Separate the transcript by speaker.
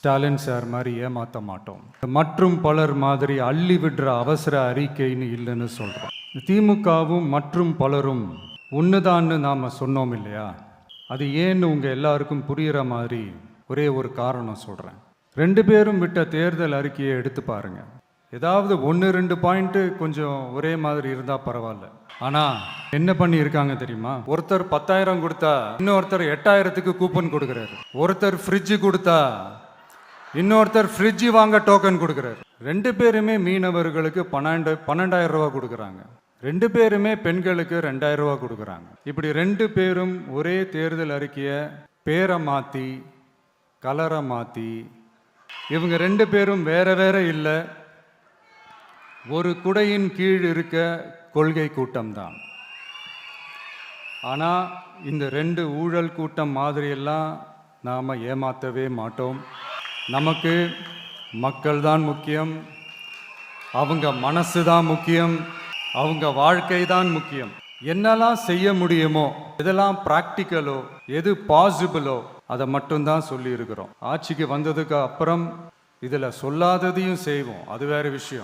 Speaker 1: Stalin sir மாதிரி ஏமாற்ற மாட்டோம். மற்றும் பலர் மாதிரி அள்ளி விடுற அவசர அறிக்கைன்னு இல்லைன்னு சொல்கிறோம். திமுகவும் மற்றும் பலரும் ஒன்றுதான்னு நாம் சொன்னோம் இல்லையா? அது ஏன்னு உங்கள் எல்லாருக்கும் புரிகிற மாதிரி ஒரே ஒரு காரணம் சொல்கிறேன். 2 பேரும் விட்ட தேர்தல் அறிக்கையை எடுத்து பாருங்க. ஏதாவது 1-2 பாயிண்ட்டு கொஞ்சம் ஒரே மாதிரி இருந்தால் பரவாயில்ல. ஆனால் என்ன பண்ணியிருக்காங்க தெரியுமா? ஒருத்தர் 10,000 கொடுத்தா இன்னொருத்தர் 8,000க்கு கூப்பன் கொடுக்குறாரு. ஒருத்தர் ஃப்ரிட்ஜு கொடுத்தா இன்னொருத்தர் ஃப்ரிட்ஜு வாங்க டோக்கன் கொடுக்குறாரு. 2 பேருமே மீனவர்களுக்கு 12,000 ரூபா கொடுக்குறாங்க. 2 பேருமே பெண்களுக்கு 2,000 ரூபா கொடுக்குறாங்க. இப்படி 2 பேரும் ஒரே தேர்தல் அறிக்கையை பேரை மாற்றி கலரை மாற்றி, இவங்க 2 பேரும் வேற வேற இல்லை, ஒரு குடையின் கீழ் இருக்க கொள்கை கூட்டம்தான். ஆனால் இந்த 2 ஊழல் கூட்டம் மாதிரியெல்லாம் நாம் ஏமாற்றவே மாட்டோம். நமக்கு மக்கள் தான் முக்கியம், அவங்க மனசு தான் முக்கியம், அவங்க வாழ்க்கை தான் முக்கியம். என்னெல்லாம் செய்ய முடியுமோ, எதெல்லாம் ப்ராக்டிக்கலோ, எது பாசிபிளோ அதை மட்டும்தான் சொல்லியிருக்கிறோம். ஆட்சிக்கு வந்ததுக்கு அப்புறம் இதில் சொல்லாததையும் செய்வோம், அது வேறு விஷயம்.